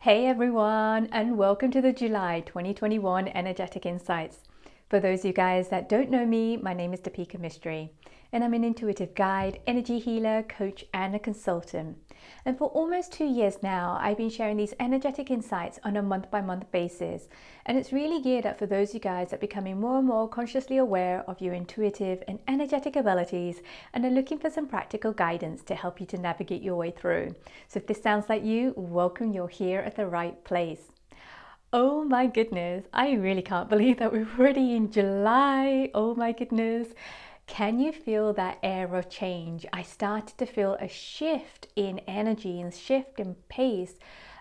Hey everyone, and welcome to the July 2021 Energetic Insights. For those of you guys that don't know me, my name is Depika Mystery, and I'm an intuitive guide, energy healer, coach, and a consultant. And for almost 2 years now, I've been sharing these energetic insights on a month-by-month basis. And it's really geared up for those of you guys that are becoming more and more consciously aware of your intuitive and energetic abilities and are looking for some practical guidance to help you to navigate your way through. So if this sounds like you, welcome, you're here at the right place. Oh my goodness, I really can't believe that we're already in July. Oh my goodness. Can you feel that air of change? I started to feel a shift in energy and shift in pace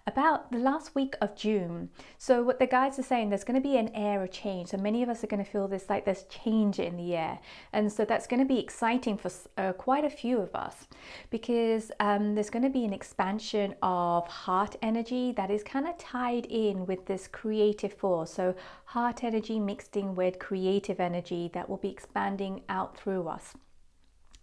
about the last week of June. So what the guides are saying, there's going to be an air of change. So many of us are going to feel this, like there's change in the air. And so that's going to be exciting for quite a few of us because there's going to be an expansion of heart energy that is kind of tied in with this creative force. So heart energy mixed in with creative energy that will be expanding out through us.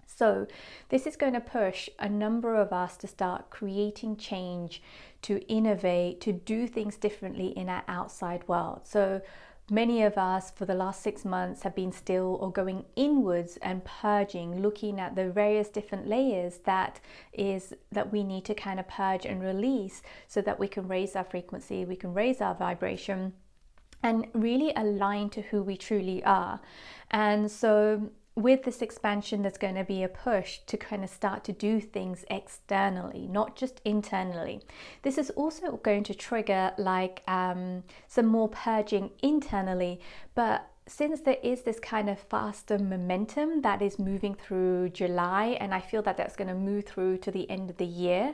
So this is going to push a number of us to start creating change, to innovate, to do things differently in our outside world. So many of us for the last 6 months have been still or going inwards and purging, looking at the various different layers that we need to kind of purge and release so that we can raise our frequency, we can raise our vibration and really align to who we truly are. And so with this expansion, there's going to be a push to kind of start to do things externally, not just internally. This is also going to trigger like some more purging internally, but since there is this kind of faster momentum that is moving through July, and I feel that that's going to move through to the end of the year.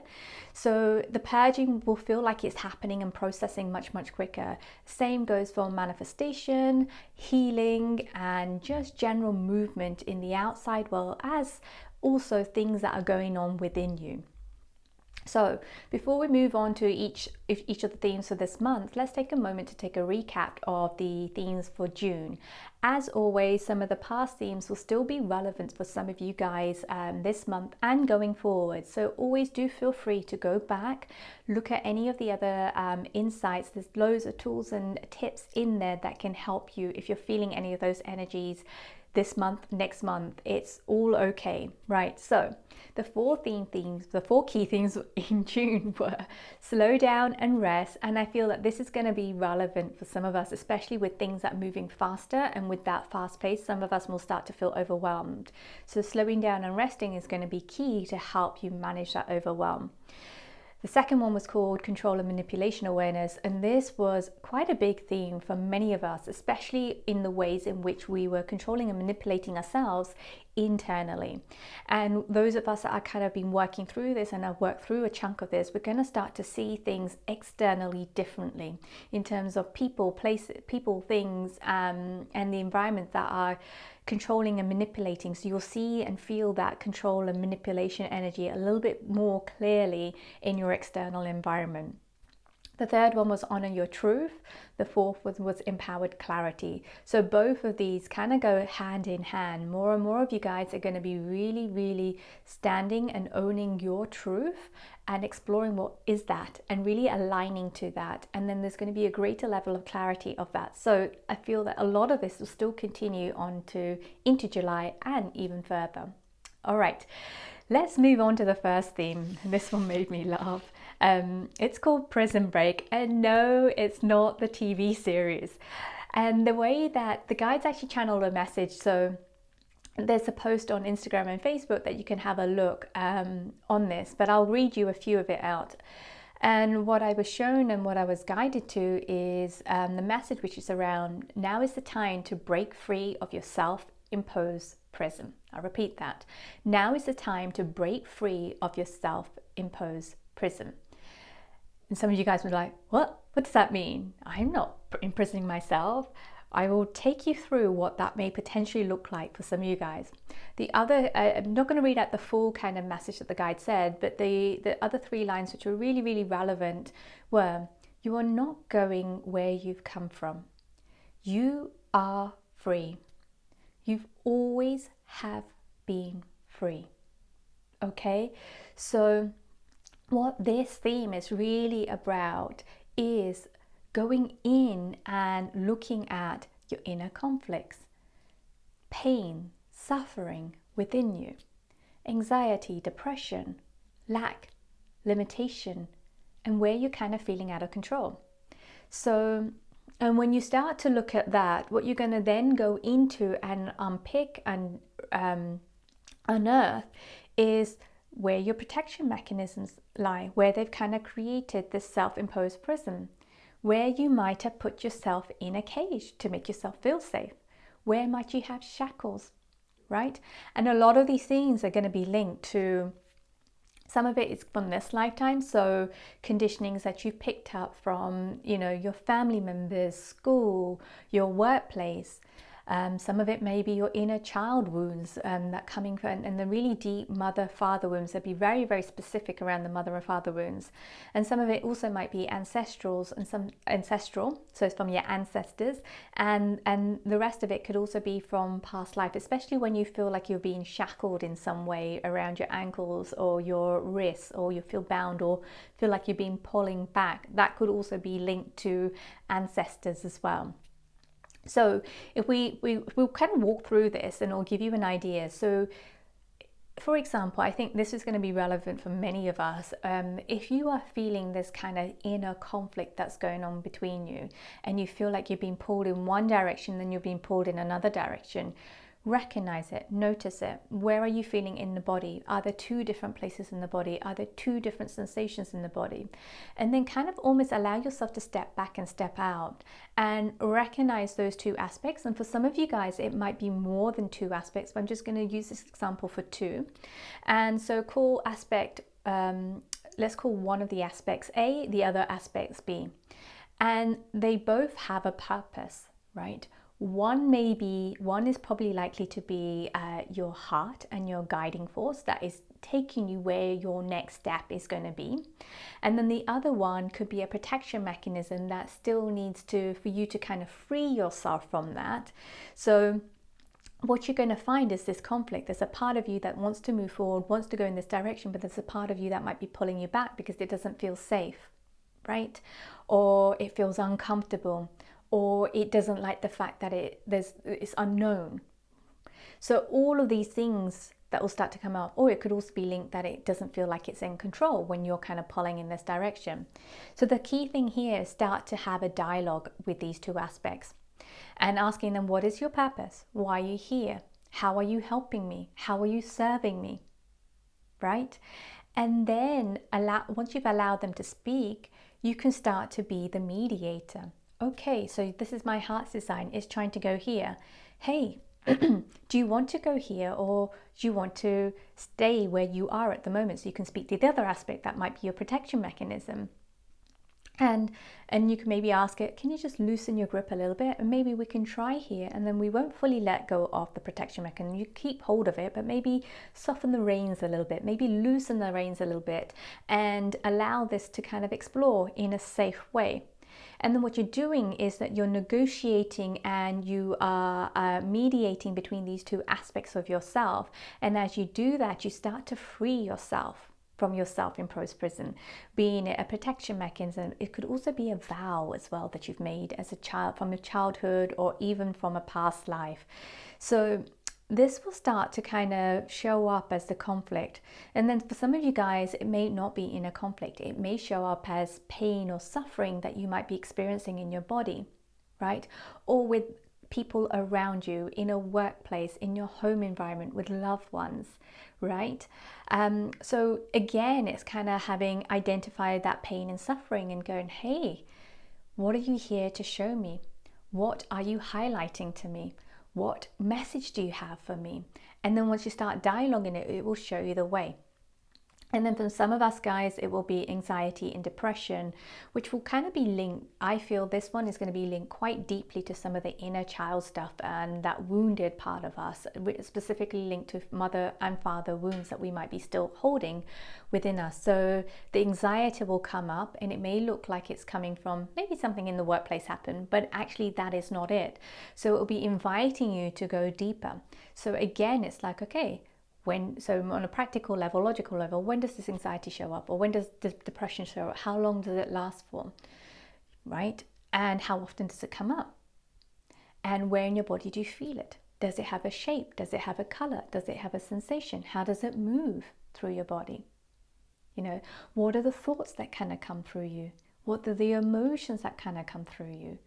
So the purging will feel like it's happening and processing much, much quicker. Same goes for manifestation, healing, and just general movement in the outside world, as also things that are going on within you. So before we move on to each of the themes for this month, let's take a moment to take a recap of the themes for June. As always, some of the past themes will still be relevant for some of you guys this month and going forward. So always do feel free to go back, look at any of the other insights. There's loads of tools and tips in there that can help you if you're feeling any of those energies this month, next month. It's all okay, right? So the four key themes in June were slow down and rest. And I feel that this is going to be relevant for some of us, especially with things that are moving faster, and with that fast pace, some of us will start to feel overwhelmed. So slowing down and resting is going to be key to help you manage that overwhelm. The second one was called Control and Manipulation Awareness, and this was quite a big theme for many of us, especially in the ways in which we were controlling and manipulating ourselves internally. And those of us that are kind of been working through this and have worked through a chunk of this, we're going to start to see things externally differently in terms of people, places, people, things, and the environment that are controlling and manipulating. So you'll see and feel that control and manipulation energy a little bit more clearly in your external environment. The third one was honor your truth. The fourth was empowered clarity. So both of these kind of go hand in hand. More and more of you guys are going to be really, really standing and owning your truth and exploring what is that and really aligning to that. And then there's going to be a greater level of clarity of that. So I feel that a lot of this will still continue into July and even further. All right, let's move on to the first theme. This one made me laugh. It's called Prison Break, and no, it's not the TV series. And the way that the guides actually channeled a message, so there's a post on Instagram and Facebook that you can have a look on this, but I'll read you a few of it out. And what I was shown and what I was guided to is the message, which is around now is the time to break free of your self-imposed prison. I'll repeat that. Now is the time to break free of your self-imposed prison. And some of you guys were like, what does that mean? I'm not imprisoning myself. I will take you through what that may potentially look like for some of you guys. The other, I'm not going to read out the full kind of message that the guide said, but the other 3 lines which were really, really relevant were, you are not going where you've come from. You are free. You've always have been free. Okay? So what this theme is really about is going in and looking at your inner conflicts, pain, suffering within you, anxiety, depression, lack, limitation, and where you're kind of feeling out of control. So, and when you start to look at that, what you're going to then go into and unpick and unearth is where your protection mechanisms lie, where they've kind of created this self-imposed prison, where you might have put yourself in a cage to make yourself feel safe. Where might you have shackles, right? And a lot of these things are going to be linked to, some of it is from this lifetime, so conditionings that you picked up from, your family members, school, your workplace. Some of it may be your inner child wounds that coming from, and the really deep mother-father wounds. They'll be very, very specific around the mother and father wounds. And some of it also might be ancestral, so it's from your ancestors. And the rest of it could also be from past life, especially when you feel like you're being shackled in some way around your ankles or your wrists, or you feel bound or feel like you're being pulling back. That could also be linked to ancestors as well. So if we'll kind of walk through this and I'll give you an idea. So for example, I think this is going to be relevant for many of us. If you are feeling this kind of inner conflict that's going on between you, and you feel like you're being pulled in one direction, then you're being pulled in another direction, recognize it, notice it. Where are you feeling in the body? Are there two different places in the body? Are there two different sensations in the body? And then kind of almost allow yourself to step back and step out and recognize those two aspects. And for some of you guys, it might be more than two aspects, but I'm just going to use this example for two. And so call aspect, let's call one of the aspects A, the other aspects B. And they both have a purpose, right? One is probably likely to be your heart and your guiding force that is taking you where your next step is going to be. And then the other one could be a protection mechanism that still needs for you to kind of free yourself from that. So what you're going to find is this conflict. There's a part of you that wants to move forward, wants to go in this direction, but there's a part of you that might be pulling you back because it doesn't feel safe, right? Or it feels uncomfortable, or it doesn't like the fact that it's unknown. So all of these things that will start to come up, or it could also be linked that it doesn't feel like it's in control when you're kind of pulling in this direction. So the key thing here is start to have a dialogue with these two aspects and asking them, what is your purpose? Why are you here? How are you helping me? How are you serving me? Right? And then once you've allowed them to speak, you can start to be the mediator. Okay, so this is my heart's design. It's trying to go here. Hey, do you want to go here, or do you want to stay where you are at the moment so you can speak to the other aspect that might be your protection mechanism? And you can maybe ask it, can you just loosen your grip a little bit, and maybe we can try here, and then we won't fully let go of the protection mechanism. You keep hold of it, but maybe soften the reins a little bit, maybe loosen the reins a little bit, and allow this to kind of explore in a safe way. And then what you're doing is that you're negotiating and you are mediating between these two aspects of yourself. And as you do that, you start to free yourself from your self-imposed prison, being a protection mechanism. It could also be a vow as well that you've made as a child, from your childhood, or even from a past life. So this will start to kind of show up as the conflict. And then for some of you guys, it may not be in a conflict. It may show up as pain or suffering that you might be experiencing in your body, right? Or with people around you, in a workplace, in your home environment, with loved ones, right? So again, it's kind of having identified that pain and suffering and going, hey, what are you here to show me? What are you highlighting to me? What message do you have for me? And then once you start dialoguing it, it will show you the way. And then for some of us guys, it will be anxiety and depression, which will kind of be linked. I feel this one is going to be linked quite deeply to some of the inner child stuff and that wounded part of us, specifically linked to mother and father wounds that we might be still holding within us. So the anxiety will come up, and it may look like it's coming from maybe something in the workplace happened, but actually that is not it. So it will be inviting you to go deeper. So again, it's like, okay, So on a practical level, logical level, when does this anxiety show up, or when does the depression show up? How long does it last for, right? And how often does it come up? And where in your body do you feel it? Does it have a shape? Does it have a color? Does it have a sensation? How does it move through your body? What are the thoughts that kind of come through you? What are the emotions that kind of come through you?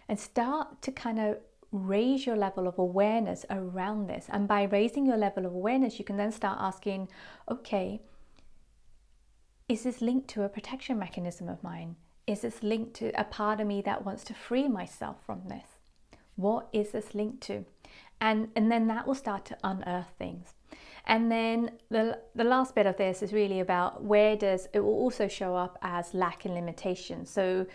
And start to kind of raise your level of awareness around this. And by raising your level of awareness, you can then start asking, okay, is this linked to a protection mechanism of mine? Is this linked to a part of me that wants to free myself from this? What is this linked to? And then that will start to unearth things. And then the last bit of this is really about where does it will also show up as lack and limitation. So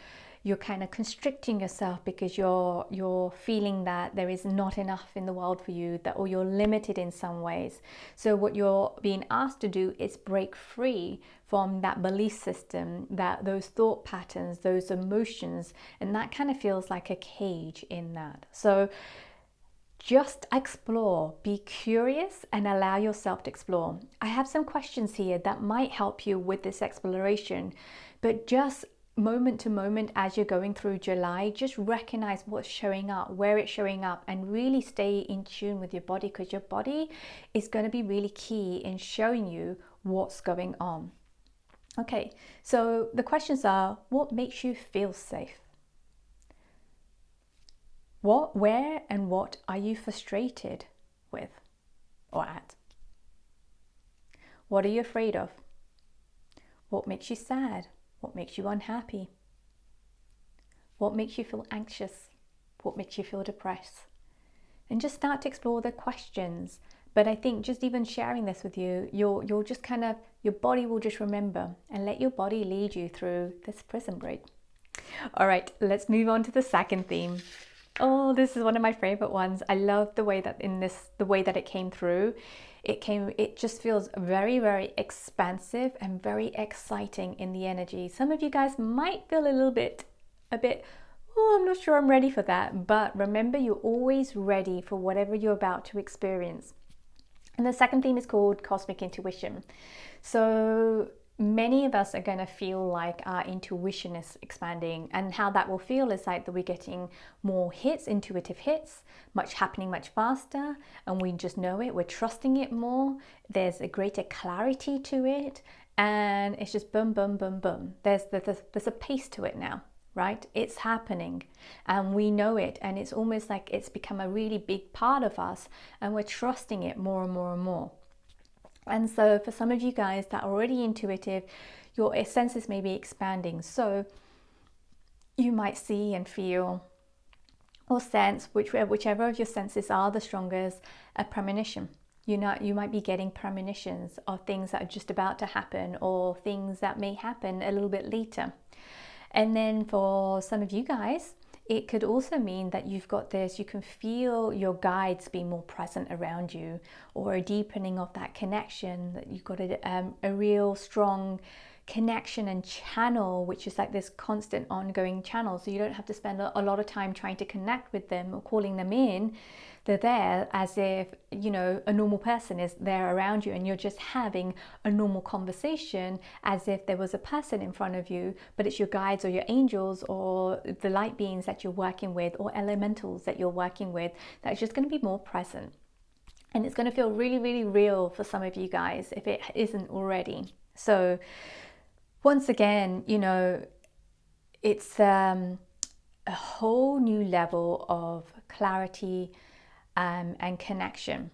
you're kind of constricting yourself because you're feeling that there is not enough in the world for you, or you're limited in some ways. So what you're being asked to do is break free from that belief system, those thought patterns, those emotions, and that kind of feels like a cage in that. So just explore, be curious, and allow yourself to explore. I have some questions here that might help you with this exploration, but just moment to moment as you're going through July, just recognize what's showing up, where it's showing up, and really stay in tune with your body, because your body is going to be really key in showing you what's going on. Okay, so the questions are, what makes you feel safe? Where and what are you frustrated with or at? What are you afraid of? What makes you sad? What makes you unhappy? What makes you feel anxious? What makes you feel depressed? And just start to explore the questions. But I think just even sharing this with you, you'll just kind of, your body will just remember, and let your body lead you through this prison break. All right, let's move on to the second theme. Oh, this is one of my favorite ones. I love the way that it came through. It just feels very, very expansive and very exciting in the energy. Some of you guys might feel a bit, oh, I'm not sure I'm ready for that. But remember, you're always ready for whatever you're about to experience. And the second theme is called Cosmic Intuition. So many of us are going to feel like our intuition is expanding, and how that will feel is like that we're getting more hits, intuitive hits, happening much faster, and we just know it, we're trusting it more, there's a greater clarity to it, and it's just boom, boom, boom, boom. There's a pace to it now, right? It's happening and we know it, and it's almost like it's become a really big part of us, and we're trusting it more and more and more. And so for some of you guys that are already intuitive, your senses may be expanding. So you might see and feel or sense, whichever of your senses are the strongest, a premonition. You might be getting premonitions of things that are just about to happen, or things that may happen a little bit later. And then for some of you guys, it could also mean that you've got this, you can feel your guides being more present around you, or a deepening of that connection, that you've got a real strong connection and channel, which is like this constant ongoing channel. So you don't have to spend a lot of time trying to connect with them or calling them in. They're there as if, a normal person is there around you, and you're just having a normal conversation as if there was a person in front of you, but it's your guides or your angels or the light beings that you're working with, or elementals that you're working with, that's just going to be more present. And it's going to feel really, really real for some of you guys if it isn't already. So once again, it's a whole new level of clarity and connection.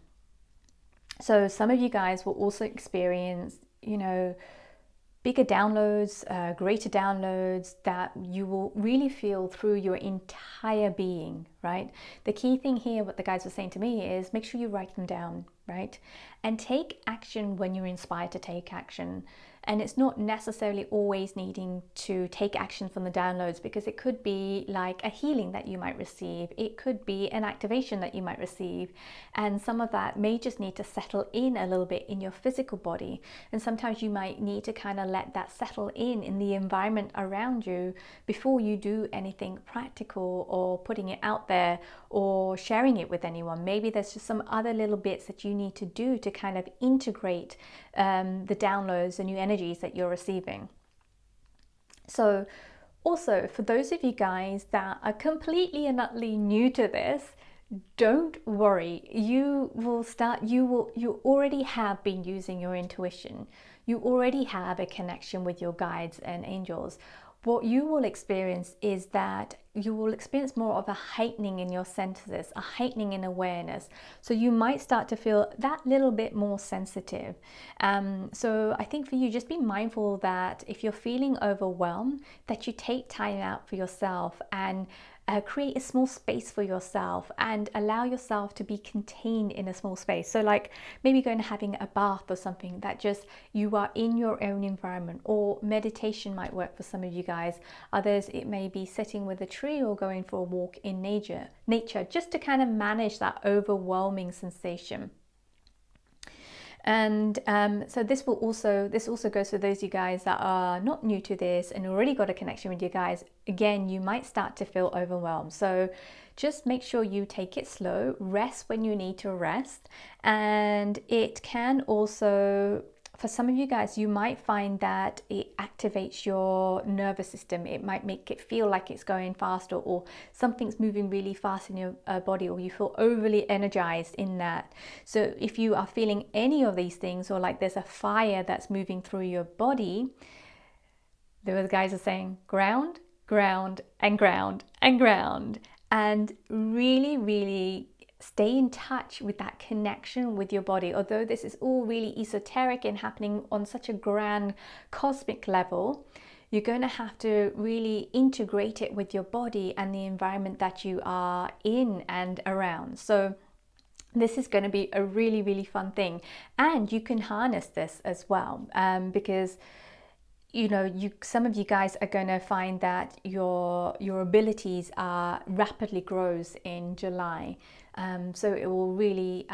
So some of you guys will also experience, bigger downloads, greater downloads that you will really feel through your entire being, right? The key thing here, what the guys were saying to me, is make sure you write them down, right? And take action when you're inspired to take action. And it's not necessarily always needing to take action from the downloads, because it could be like a healing that you might receive. It could be an activation that you might receive. And some of that may just need to settle in a little bit in your physical body. And sometimes you might need to kind of let that settle in the environment around you before you do anything practical or putting it out there or sharing it with anyone. Maybe there's just some other little bits that you you need to do to kind of integrate the downloads, the new energies that you're receiving. So also, for those of you guys that are completely and utterly new to this, don't worry. You already have been using your intuition. You already have a connection with your guides and angels. What you will experience is that you will experience more of a heightening in your senses, a heightening in awareness. So you might start to feel that little bit more sensitive. So I think for you, just be mindful that if you're feeling overwhelmed, that you take time out for yourself and create a small space for yourself and allow yourself to be contained in a small space. So like maybe going and having a bath or something, that just you are in your own environment. Or meditation might work for some of you guys. Others, it may be sitting with a tree or going for a walk in nature just to kind of manage that overwhelming sensation. And so this also goes for those of you guys that are not new to this and already got a connection with you guys. Again, you might start to feel overwhelmed. So just make sure you take it slow, rest when you need to rest. And it can also, for some of you guys, you might find that it activates your nervous system. It might make it feel like it's going faster, or something's moving really fast in your body, or you feel overly energized in that. So if you are feeling any of these things, or like there's a fire that's moving through your body, the guys are saying ground, ground, and ground, and ground. And really, really stay in touch with that connection with your body. Although this is all really esoteric and happening on such a grand cosmic level, you're going to have to really integrate it with your body and the environment that you are in and around. So this is going to be a really, really fun thing. And you can harness this as well, because some of you guys are going to find that your abilities are rapidly grows in July. So it will really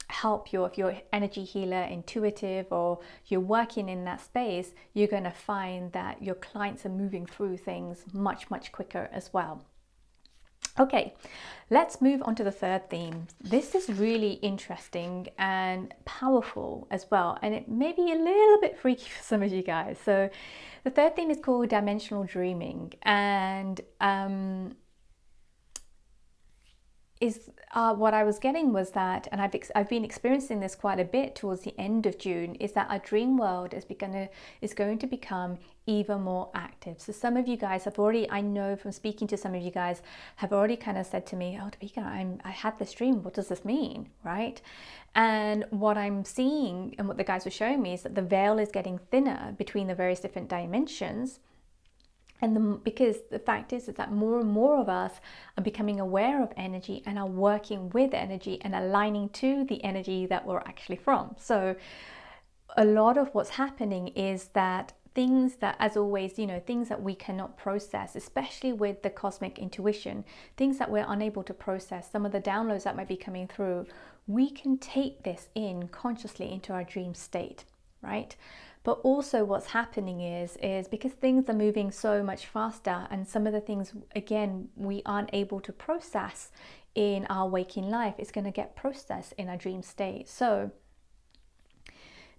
help you if you're energy healer, intuitive, or you're working in that space. You're going to find that your clients are moving through things much, much quicker as well. Okay, let's move on to the third theme. This is really interesting and powerful as well, and it may be a little bit freaky for some of you guys. So the third theme is called dimensional dreaming, and what I was getting was that, and I've been experiencing this quite a bit towards the end of June, is that our dream world is going to become even more active. So some of you guys have already, I know from speaking to some of you guys, have already kind of said to me, "Oh, Depika, I had this dream. What does this mean?" Right? And what I'm seeing and what the guys were showing me is that the veil is getting thinner between the various different dimensions. And because the fact is that more and more of us are becoming aware of energy and are working with energy and aligning to the energy that we're actually from. So a lot of what's happening is that things that, as always, things that we cannot process, especially with the cosmic intuition, things that we're unable to process, some of the downloads that might be coming through, we can take this in consciously into our dream state, right? But also what's happening is because things are moving so much faster, and some of the things, again, we aren't able to process in our waking life, it's going to get processed in our dream state. So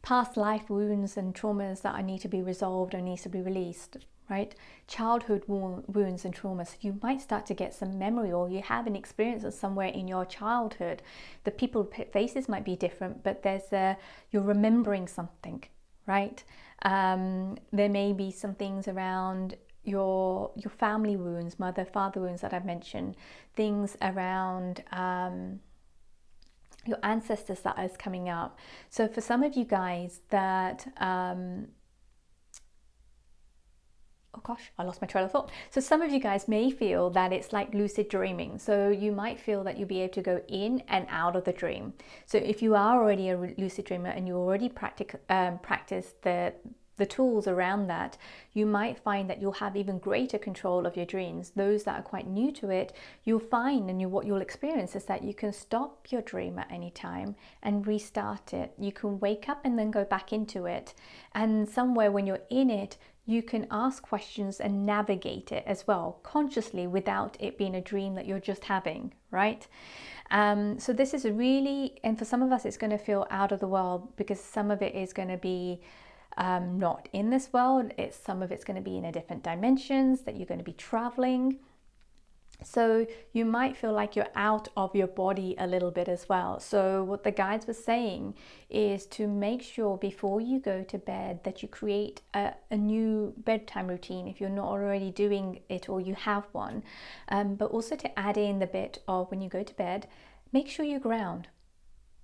past life wounds and traumas that need to be resolved or needs to be released, right? Childhood wounds and traumas. You might start to get some memory, or you have an experience of somewhere in your childhood. The people faces might be different, but you're remembering something, right? There may be some things around your family wounds, mother, father wounds that I've mentioned, things around your ancestors that is coming up. So for some of you guys that oh gosh, I lost my trail of thought. So some of you guys may feel that it's like lucid dreaming. So you might feel that you'll be able to go in and out of the dream. So if you are already a lucid dreamer and you already practice the tools around that, you might find that you'll have even greater control of your dreams. Those that are quite new to it, you'll find, and what you'll experience is that you can stop your dream at any time and restart it. You can wake up and then go back into it. And somewhere when you're in it, you can ask questions and navigate it as well consciously without it being a dream that you're just having, right? So this is really, and for some of us, it's going to feel out of the world because some of it is going to be not in this world. Some of it's going to be in a different dimensions that you're going to be traveling. So you might feel like you're out of your body a little bit as well. So what the guides were saying is to make sure before you go to bed that you create a new bedtime routine if you're not already doing it or you have one. But also to add in the bit of when you go to bed, make sure you ground.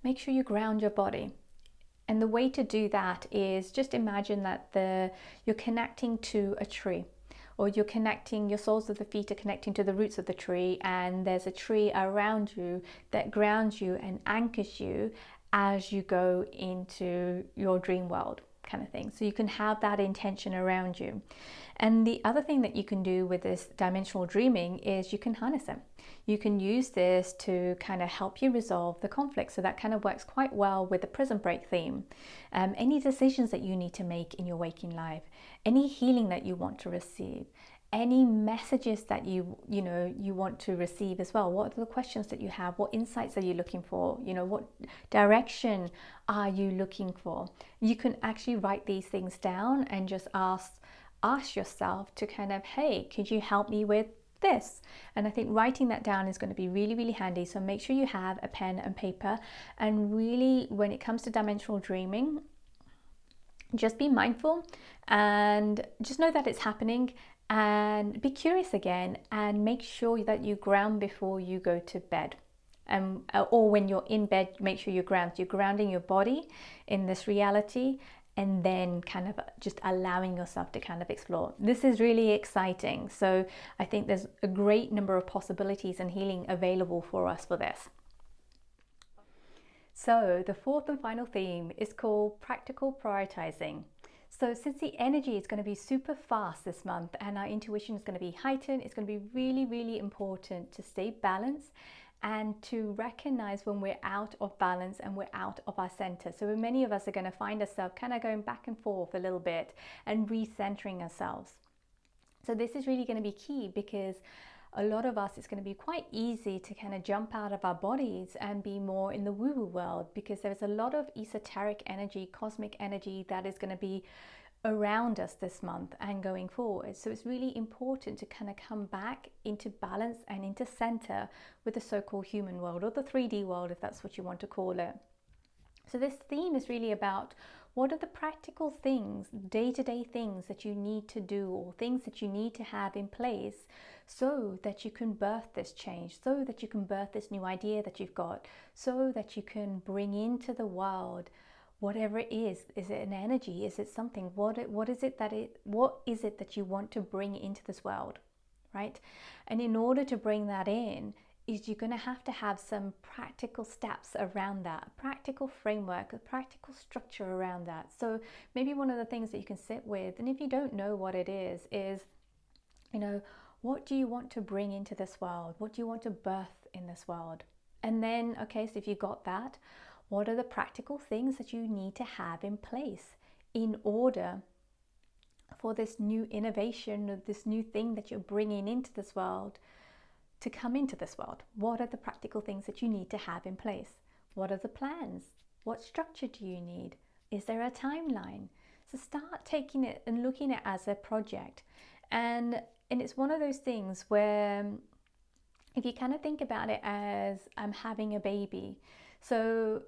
Make sure you ground your body. And the way to do that is just imagine that you're connecting to a tree, or you're connecting, your soles of the feet are connecting to the roots of the tree, and there's a tree around you that grounds you and anchors you as you go into your dream world, kind of thing. So you can have that intention around you. And the other thing that you can do with this dimensional dreaming is you can harness it. You can use this to kind of help you resolve the conflict. So that kind of works quite well with the prison break theme. Any decisions that you need to make in your waking life, any healing that you want to receive, any messages that you want to receive as well. What are the questions that you have? What insights are you looking for? What direction are you looking for? You can actually write these things down and just ask yourself to kind of, hey, could you help me with this? And I think writing that down is going to be really, really handy. So make sure you have a pen and paper. And really, when it comes to dimensional dreaming, just be mindful and just know that it's happening, and be curious again, and make sure that you ground before you go to bed. Or when you're in bed, make sure you ground. You're grounding your body in this reality, and then kind of just allowing yourself to kind of explore. This is really exciting. So I think there's a great number of possibilities and healing available for us for this. So the fourth and final theme is called practical prioritizing. So since the energy is going to be super fast this month and our intuition is going to be heightened, it's going to be really, really important to stay balanced and to recognize when we're out of balance and we're out of our center. So many of us are going to find ourselves kind of going back and forth a little bit and recentering ourselves. So this is really going to be key, because a lot of us, it's going to be quite easy to kind of jump out of our bodies and be more in the woo-woo world, because there's a lot of esoteric energy, cosmic energy that is going to be around us this month and going forward. So it's really important to kind of come back into balance and into center with the so-called human world, or the 3D world, if that's what you want to call it. So this theme is really about what are the practical things, day-to-day things that you need to do, or things that you need to have in place so that you can birth this change, so that you can birth this new idea that you've got, so that you can bring into the world whatever it is. Is it an energy? Is it something? What is it that you want to bring into this world, right? And in order to bring that in, is you're going to have some practical steps around that, a practical framework, a practical structure around that. So maybe one of the things that you can sit with, and if you don't know what it is, what do you want to bring into this world? What do you want to birth in this world? And then, okay, so if you got that, what are the practical things that you need to have in place in order for this new innovation, or this new thing that you're bringing into this world, to come into this world? What are the practical things that you need to have in place? What are the plans? What structure do you need? Is there a timeline? So start taking it and looking at it as a project. And it's one of those things where, if you kind of think about it as having a baby, so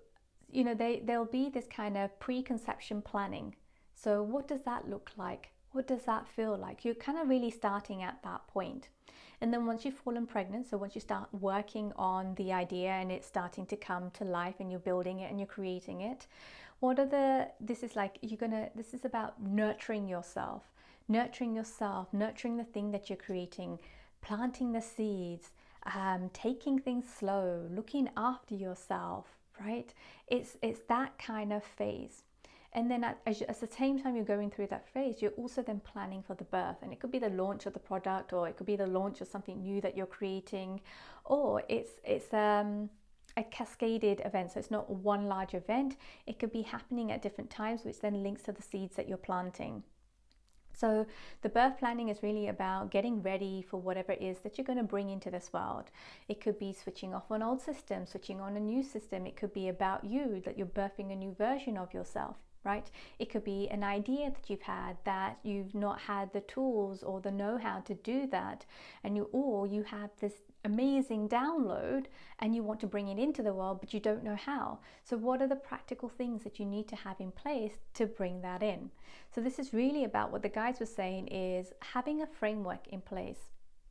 there'll be this kind of preconception planning. So what does that look like? What does that feel like? You're kind of really starting at that point. And then once you've fallen pregnant, so once you start working on the idea and it's starting to come to life and you're building it and you're creating it, this is about nurturing yourself, nurturing the thing that you're creating, planting the seeds, taking things slow, looking after yourself, right? It's that kind of phase. And then at the same time you're going through that phase, you're also then planning for the birth. And it could be the launch of the product, or it could be the launch of something new that you're creating, or it's a cascaded event. So it's not one large event. It could be happening at different times, which then links to the seeds that you're planting. So the birth planning is really about getting ready for whatever it is that you're going to bring into this world. It could be switching off an old system, switching on a new system. It could be about you, that you're birthing a new version of yourself, right? It could be an idea that you've had that you've not had the tools or the know-how to do that, and you have this amazing download and you want to bring it into the world, but you don't know how. So what are the practical things that you need to have in place to bring that in? So this is really about what the guys were saying, is having a framework in place,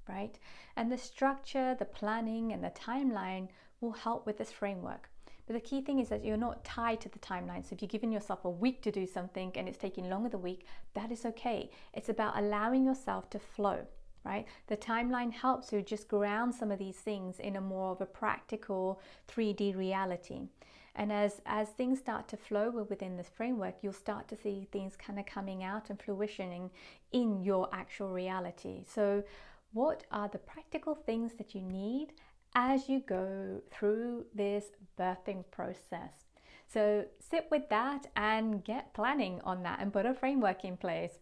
right? And the structure, the planning, and the timeline will help with this framework. But the key thing is that you're not tied to the timeline. So if you're giving yourself a week to do something and it's taking longer than a week, that is okay. It's about allowing yourself to flow, right? The timeline helps you just ground some of these things in a more of a practical 3D reality. And as things start to flow within this framework, you'll start to see things kind of coming out and fruitioning in your actual reality. So what are the practical things that you need as you go through this birthing process? So sit with that and get planning on that and put a framework in place.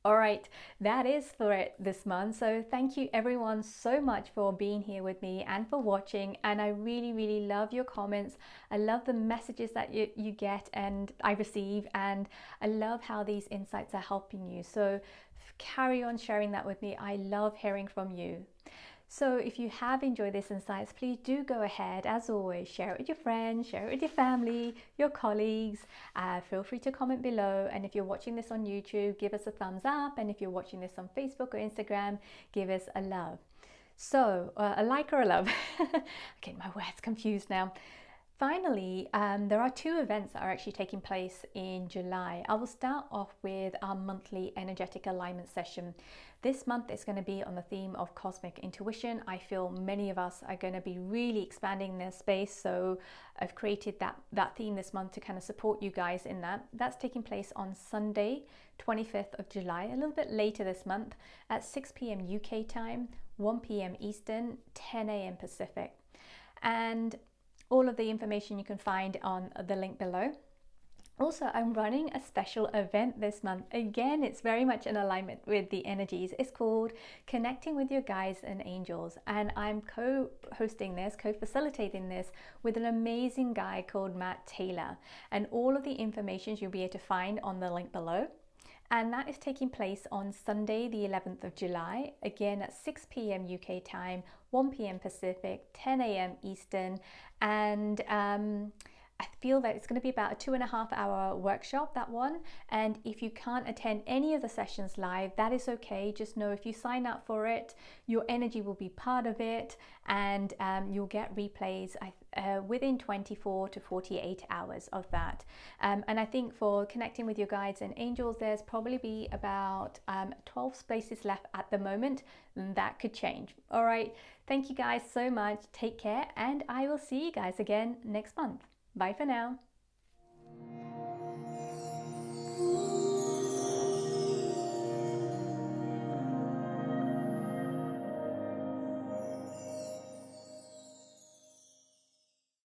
All right, that is for it this month. So thank you everyone so much for being here with me and for watching. And I really, really love your comments. I love the messages that you get and I receive. And I love how these insights are helping you. So carry on sharing that with me. I love hearing from you. So if you have enjoyed this insights, please do go ahead, as always, share it with your friends, share it with your family, your colleagues. Feel free to comment below. And if you're watching this on YouTube, give us a thumbs up. And if you're watching this on Facebook or Instagram, give us a love. So a like or a love. Okay, my words confused now. Finally, there are 2 events that are actually taking place in July. I will start off with our monthly energetic alignment session. This month is going to be on the theme of cosmic intuition. I feel many of us are going to be really expanding their space, so I've created that theme this month to kind of support you guys in that. That's taking place on Sunday, 25th of July, a little bit later this month, at 6 p.m. UK time, 1 p.m. Eastern, 10 a.m. Pacific. And all of the information you can find on the link below. Also, I'm running a special event this month. Again, it's very much in alignment with the energies. It's called Connecting with Your Guides and Angels. And I'm co-hosting this, co-facilitating this with an amazing guy called Matt Taylor. And all of the information you'll be able to find on the link below. And that is taking place on Sunday, the 11th of July, again at 6 p.m. UK time, 1 p.m. Pacific, 10 a.m. Eastern. And I feel that it's going to be about a 2.5-hour workshop, that one. And if you can't attend any of the sessions live, that is okay. Just know if you sign up for it, your energy will be part of it, and you'll get replays within 24 to 48 hours of that. And I think for connecting with your guides and angels, there's probably be about 12 spaces left at the moment. That could change. All right. Thank you guys so much. Take care, and I will see you guys again next month. Bye for now.